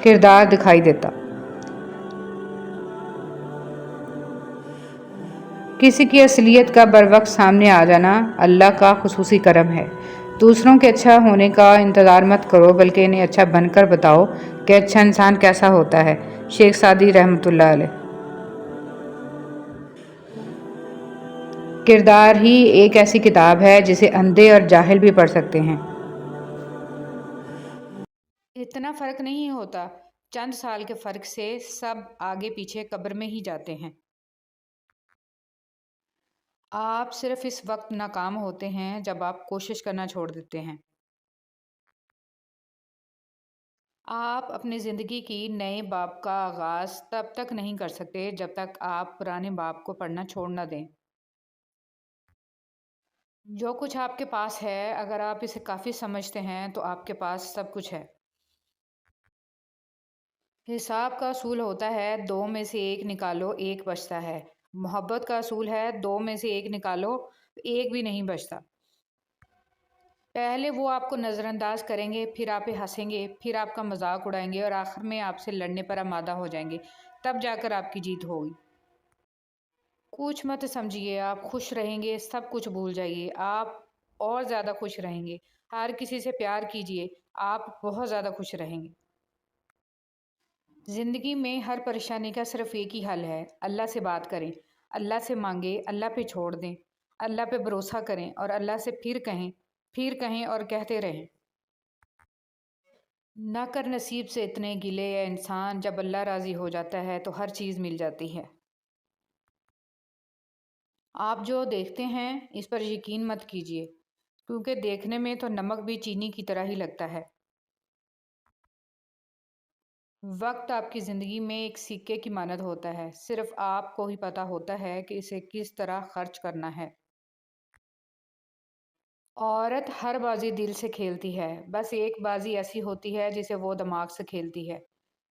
کردار دکھائی دیتا۔ کسی کی اصلیت کا بروقت سامنے آ جانا اللہ کا خصوصی کرم ہے۔ دوسروں کے اچھا ہونے کا انتظار مت کرو بلکہ انہیں اچھا بن کر بتاؤ کہ اچھا انسان کیسا ہوتا ہے۔ شیخ سعدی رحمۃ اللہ علیہ۔ کردار ہی ایک ایسی کتاب ہے جسے اندھے اور جاہل بھی پڑھ سکتے ہیں۔ اتنا فرق نہیں ہوتا، چند سال کے فرق سے سب آگے پیچھے قبر میں ہی جاتے ہیں۔ آپ صرف اس وقت ناکام ہوتے ہیں جب آپ کوشش کرنا چھوڑ دیتے ہیں۔ آپ اپنی زندگی کی نئے باب کا آغاز تب تک نہیں کر سکتے جب تک آپ پرانے باب کو پڑھنا چھوڑ نہ دیں۔ جو کچھ آپ کے پاس ہے، اگر آپ اسے کافی سمجھتے ہیں تو آپ کے پاس سب کچھ ہے۔ حساب کا اصول ہوتا ہے 2 میں سے 1 نکالو 1 بچتا ہے۔ محبت کا اصول ہے 2 میں سے 1 نکالو 1 بھی نہیں بچتا۔ پہلے وہ آپ کو نظر انداز کریں گے، پھر آپ پہ ہنسیں گے، پھر آپ کا مذاق اڑائیں گے اور آخر میں آپ سے لڑنے پر آمادہ ہو جائیں گے، تب جا کر آپ کی جیت ہوگی۔ کچھ مت سمجھیے، آپ خوش رہیں گے، سب کچھ بھول جائیے، آپ اور زیادہ خوش رہیں گے۔ ہر کسی سے پیار کیجیے، آپ بہت زیادہ خوش رہیں گے۔ زندگی میں ہر پریشانی کا صرف ایک ہی حل ہے، اللہ سے بات کریں، اللہ سے مانگیں، اللہ پہ چھوڑ دیں، اللہ پہ بھروسہ کریں اور اللہ سے پھر کہیں اور کہتے رہیں۔ نہ کر نصیب سے اتنے گلے یا انسان، جب اللہ راضی ہو جاتا ہے تو ہر چیز مل جاتی ہے۔ آپ جو دیکھتے ہیں اس پر یقین مت کیجیے، کیونکہ دیکھنے میں تو نمک بھی چینی کی طرح ہی لگتا ہے۔ وقت آپ کی زندگی میں ایک سکے کی مانند ہوتا ہے، صرف آپ کو ہی پتہ ہوتا ہے کہ اسے کس طرح خرچ کرنا ہے۔ عورت ہر بازی دل سے کھیلتی ہے، بس ایک بازی ایسی ہوتی ہے جسے وہ دماغ سے کھیلتی ہے۔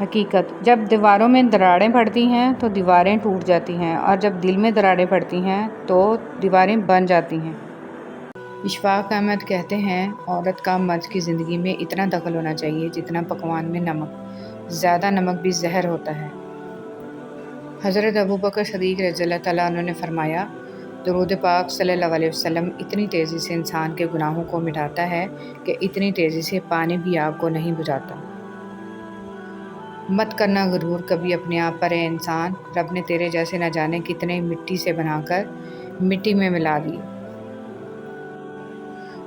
حقیقت: جب دیواروں میں دراڑیں پڑتی ہیں تو دیواریں ٹوٹ جاتی ہیں، اور جب دل میں دراڑیں پڑتی ہیں تو دیواریں بن جاتی ہیں۔ اشفاق احمد کہتے ہیں، عورت کا مرد کی زندگی میں اتنا دخل ہونا چاہیے جتنا پکوان میں نمک۔ زیادہ نمک بھی زہر ہوتا ہے۔ حضرت ابوبکر صدیق رضی اللہ تعالیٰ عنہ نے فرمایا، درود پاک صلی اللہ علیہ وسلم اتنی تیزی سے انسان کے گناہوں کو مٹاتا ہے کہ اتنی تیزی سے پانی بھی آگ کو نہیں بجھاتا۔ مت کرنا غرور، کبھی اپنے آپ پر اے انسان، رب نے تیرے جیسے نہ جانے کتنے مٹی سے بنا کر مٹی میں ملا دیے۔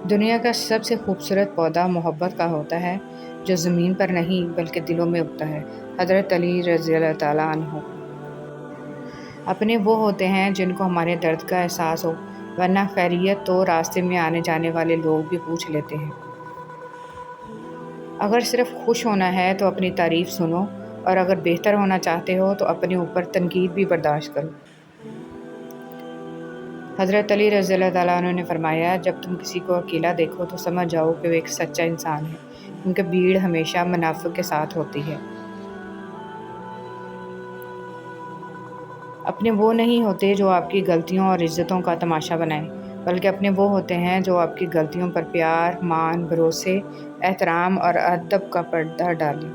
دنیا کا سب سے خوبصورت پودا محبت کا ہوتا ہے، جو زمین پر نہیں بلکہ دلوں میں اگتا ہے۔ حضرت علی رضی اللہ تعالیٰ عنہ۔ اپنے وہ ہوتے ہیں جن کو ہمارے درد کا احساس ہو، ورنہ خیریت تو راستے میں آنے جانے والے لوگ بھی پوچھ لیتے ہیں۔ اگر صرف خوش ہونا ہے تو اپنی تعریف سنو، اور اگر بہتر ہونا چاہتے ہو تو اپنے اوپر تنقید بھی برداشت کرو۔ حضرت علی رضی اللہ تعالیٰ عنہ نے فرمایا، جب تم کسی کو اکیلا دیکھو تو سمجھ جاؤ کہ وہ ایک سچا انسان ہے، کیونکہ بھیڑ ہمیشہ منافق کے ساتھ ہوتی ہے۔ اپنے وہ نہیں ہوتے جو آپ کی غلطیوں اور عزتوں کا تماشا بنائیں، بلکہ اپنے وہ ہوتے ہیں جو آپ کی غلطیوں پر پیار، مان، بھروسے، احترام اور ادب کا پردہ ڈالیں۔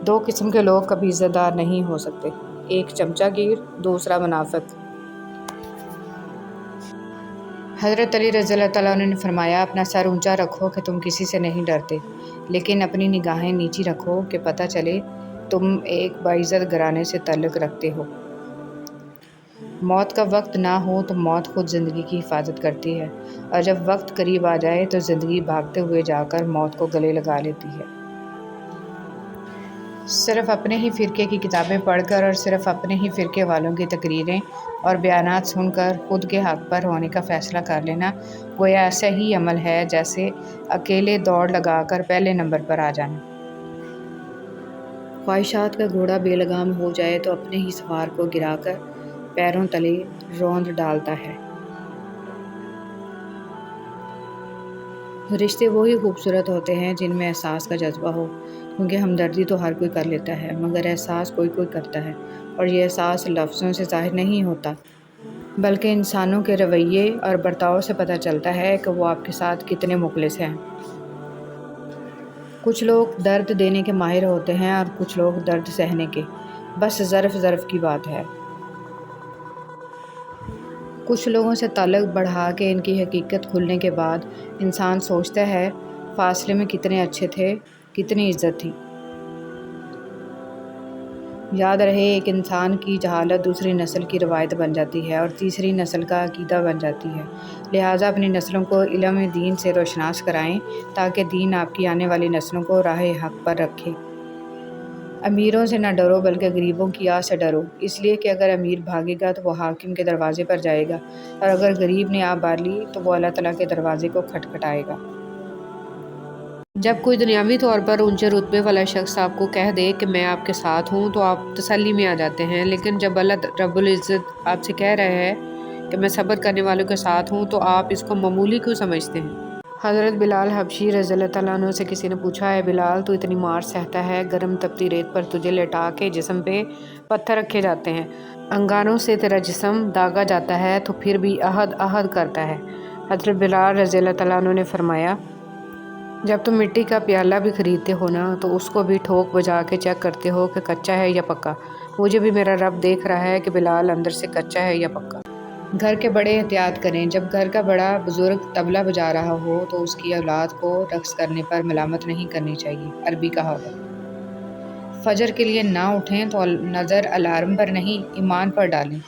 دو قسم کے لوگ کبھی عزت دار نہیں ہو سکتے، ایک چمچہ گیر، دوسرا منافق۔ حضرت علی رضی اللہ تعالیٰ عنہ نے فرمایا، اپنا سر اونچا رکھو کہ تم کسی سے نہیں ڈرتے، لیکن اپنی نگاہیں نیچی رکھو کہ پتہ چلے تم ایک باعزت گھرانے سے تعلق رکھتے ہو۔ موت کا وقت نہ ہو تو موت خود زندگی کی حفاظت کرتی ہے، اور جب وقت قریب آ جائے تو زندگی بھاگتے ہوئے جا کر موت کو گلے لگا لیتی ہے۔ صرف اپنے ہی فرقے کی کتابیں پڑھ کر اور صرف اپنے ہی فرقے والوں کی تقریریں اور بیانات سن کر خود کے حق پر ہونے کا فیصلہ کر لینا گویا ایسا ہی عمل ہے جیسے اکیلے دوڑ لگا کر پہلے نمبر پر آ جانا۔ خواہشات کا گھوڑا بے لگام ہو جائے تو اپنے ہی سوار کو گرا کر پیروں تلے روند ڈالتا ہے۔ رشتے وہی خوبصورت ہوتے ہیں جن میں احساس کا جذبہ ہو، کیونکہ ہمدردی تو ہر کوئی کر لیتا ہے، مگر احساس کوئی کوئی کرتا ہے، اور یہ احساس لفظوں سے ظاہر نہیں ہوتا، بلکہ انسانوں کے رویے اور برتاؤ سے پتہ چلتا ہے کہ وہ آپ کے ساتھ کتنے مخلص ہیں۔ کچھ لوگ درد دینے کے ماہر ہوتے ہیں اور کچھ لوگ درد سہنے کے، بس ظرف کی بات ہے۔ کچھ لوگوں سے تعلق بڑھا کے ان کی حقیقت کھلنے کے بعد انسان سوچتا ہے، فاصلے میں کتنے اچھے تھے، کتنی عزت تھی۔ یاد رہے، ایک انسان کی جہالت دوسری نسل کی روایت بن جاتی ہے اور تیسری نسل کا عقیدہ بن جاتی ہے، لہٰذا اپنی نسلوں کو علم دین سے روشناس کرائیں تاکہ دین آپ کی آنے والی نسلوں کو راہ حق پر رکھے۔ امیروں سے نہ ڈرو بلکہ غریبوں کی آہ سے ڈرو، اس لیے کہ اگر امیر بھاگے گا تو وہ حاکم کے دروازے پر جائے گا، اور اگر غریب نے آہ بار لی تو وہ اللہ تعالیٰ کے دروازے کو کھٹکھٹائے گا۔ جب کوئی دنیاوی طور پر اونچے رتبے والا شخص آپ کو کہہ دے کہ میں آپ کے ساتھ ہوں تو آپ تسلی میں آ جاتے ہیں، لیکن جب اللہ رب العزت آپ سے کہہ رہا ہے کہ میں صبر کرنے والوں کے ساتھ ہوں تو آپ اس کو معمولی کیوں سمجھتے ہیں؟ حضرت بلال حبشی رضی اللہ تعالیٰ عنہ سے کسی نے پوچھا، اے بلال، تو اتنی مار سہتا ہے، گرم تپتی ریت پر تجھے لٹا کے جسم پہ پتھر رکھے جاتے ہیں، انگاروں سے تیرا جسم داغا جاتا ہے، تو پھر بھی عہد عہد کرتا ہے۔ حضرت بلال رضی اللہ تعالیٰ عنہ نے فرمایا، جب تم مٹی کا پیالہ بھی خریدتے ہو نا تو اس کو بھی ٹھوک بجا کے چیک کرتے ہو کہ کچا ہے یا پکا۔ مجھے بھی میرا رب دیکھ رہا ہے کہ بلال اندر سے کچا ہے یا پکا۔ گھر کے بڑے احتیاط کریں، جب گھر کا بڑا بزرگ طبلہ بجا رہا ہو تو اس کی اولاد کو رقص کرنے پر ملامت نہیں کرنی چاہیے، عربی کہاوت۔ فجر کے لیے نہ اٹھیں تو نظر الارم پر نہیں، ایمان پر ڈالیں۔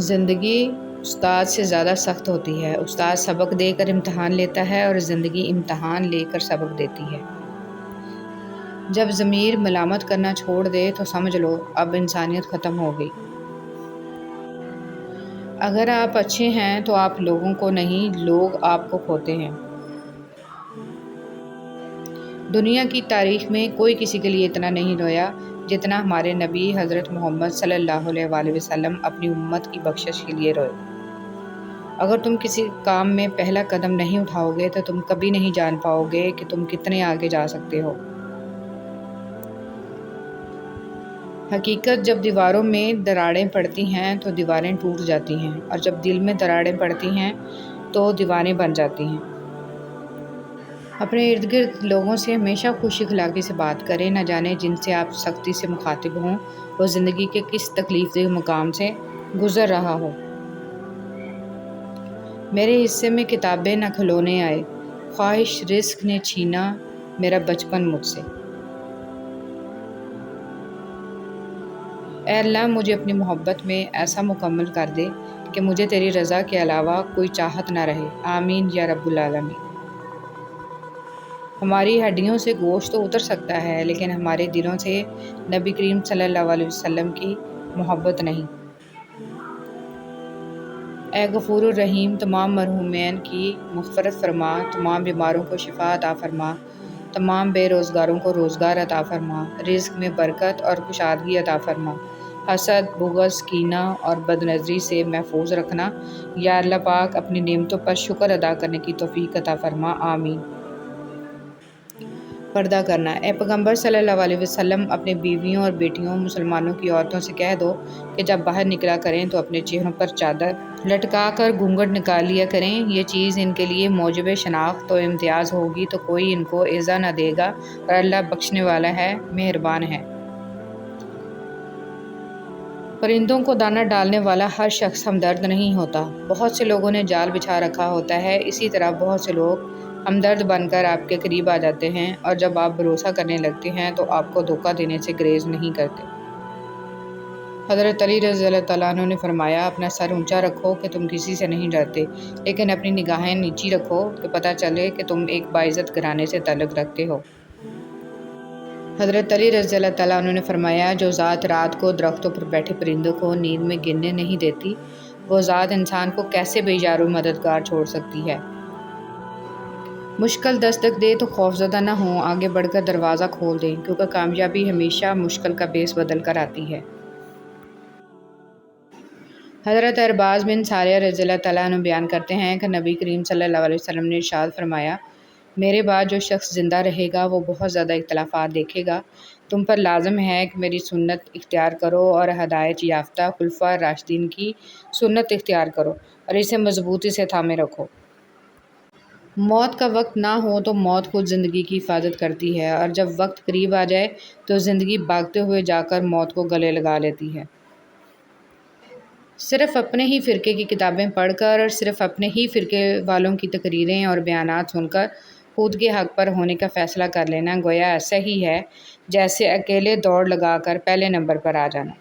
زندگی استاد سے زیادہ سخت ہوتی ہے، استاد سبق دے کر امتحان لیتا ہے اور زندگی امتحان لے کر سبق دیتی ہے۔ جب ضمیر ملامت کرنا چھوڑ دے تو سمجھ لو اب انسانیت ختم ہو گئی۔ اگر آپ اچھے ہیں تو آپ لوگوں کو نہیں، لوگ آپ کو کھوتے ہیں۔ دنیا کی تاریخ میں کوئی کسی کے لیے اتنا نہیں رویا جتنا ہمارے نبی حضرت محمد صلی اللہ علیہ وآلہ وسلم اپنی امت کی بخشش کے لیے روئے۔ اگر تم کسی کام میں پہلا قدم نہیں اٹھاؤ گے تو تم کبھی نہیں جان پاؤ گے کہ تم کتنے آگے جا سکتے ہو۔ حقیقت جب دیواروں میں دراڑیں پڑتی ہیں تو دیواریں ٹوٹ جاتی ہیں، اور جب دل میں دراڑیں پڑتی ہیں تو دیواریں بن جاتی ہیں۔ اپنے ارد گرد لوگوں سے ہمیشہ خوش اخلاقی سے بات کریں، نہ جانے جن سے آپ سختی سے مخاطب ہوں وہ زندگی کے کس تکلیف دہ مقام سے گزر رہا ہو۔ میرے حصے میں کتابیں نہ کھلونے آئے، خواہش رزق نے چھینا میرا بچپن مجھ سے۔ اے اللہ مجھے اپنی محبت میں ایسا مکمل کر دے کہ مجھے تیری رضا کے علاوہ کوئی چاہت نہ رہے، آمین یا رب العالمین۔ ہماری ہڈیوں سے گوشت تو اتر سکتا ہے لیکن ہمارے دلوں سے نبی کریم صلی اللہ علیہ وسلم کی محبت نہیں۔ اے غفور الرحیم، تمام مرحومین کی مغفرت فرما، تمام بیماروں کو شفا عطا فرما، تمام بے روزگاروں کو روزگار عطا فرما، رزق میں برکت اور کشادگی عطا فرما، حسد، بغض، کینہ اور بد نظری سے محفوظ رکھنا۔ یا اللہ پاک اپنی نعمتوں پر شکر ادا کرنے کی توفیق عطا فرما، آمین۔ پردہ کرنا۔ اے پیغمبر صلی اللہ علیہ وسلم، اپنے بیویوں اور بیٹیوں مسلمانوں کی عورتوں سے کہہ دو کہ جب باہر نکلا کریں تو اپنے چہروں پر چادر لٹکا کر گھونگھٹ نکال لیا کریں، یہ چیز ان کے لیے موجب شناخت و امتیاز ہوگی تو کوئی ان کو ایذا نہ دے گا، اور اللہ بخشنے والا ہے، مہربان ہے۔ پرندوں کو دانہ ڈالنے والا ہر شخص ہمدرد نہیں ہوتا، بہت سے لوگوں نے جال بچھا رکھا ہوتا ہے، اسی طرح بہت سے لوگ ہمدرد بن کر آپ کے قریب آ جاتے ہیں، اور جب آپ بھروسہ کرنے لگتے ہیں تو آپ کو دھوکہ دینے سے گریز نہیں کرتے۔ حضرت علی رضی اللہ تعالیٰ عنہ نے فرمایا، اپنا سر اونچا رکھو کہ تم کسی سے نہیں ڈرتے، لیکن اپنی نگاہیں نیچی رکھو کہ پتہ چلے کہ تم ایک باعزت گھرانے سے تعلق رکھتے ہو۔ حضرت علی رضی اللہ تعالیٰ عنہ نے فرمایا، جو ذات رات کو درختوں پر بیٹھے پرندوں کو نیند میں گننے نہیں دیتی، وہ ذات انسان کو کیسے بے یار و مددگار چھوڑ سکتی ہے۔ مشکل دستک دے تو خوفزدہ نہ ہوں، آگے بڑھ کر دروازہ کھول دیں، کیونکہ کامیابی ہمیشہ مشکل کا بیس بدل کر آتی ہے۔ حضرت ارباز بن ساریہ رضی اللہ تعالیٰ عنہ بیان کرتے ہیں کہ نبی کریم صلی اللہ علیہ وسلم نے ارشاد فرمایا، میرے بعد جو شخص زندہ رہے گا وہ بہت زیادہ اختلافات دیکھے گا، تم پر لازم ہے کہ میری سنت اختیار کرو اور ہدایت یافتہ خلفاء راشدین کی سنت اختیار کرو اور اسے مضبوطی سے تھامے رکھو۔ موت کا وقت نہ ہو تو موت خود زندگی کی حفاظت کرتی ہے، اور جب وقت قریب آ جائے تو زندگی بھاگتے ہوئے جا کر موت کو گلے لگا لیتی ہے۔ صرف اپنے ہی فرقے کی کتابیں پڑھ کر اور صرف اپنے ہی فرقے والوں کی تقریریں اور بیانات سن کر خود کے حق پر ہونے کا فیصلہ کر لینا گویا ایسا ہی ہے جیسے اکیلے دوڑ لگا کر پہلے نمبر پر آ جانا۔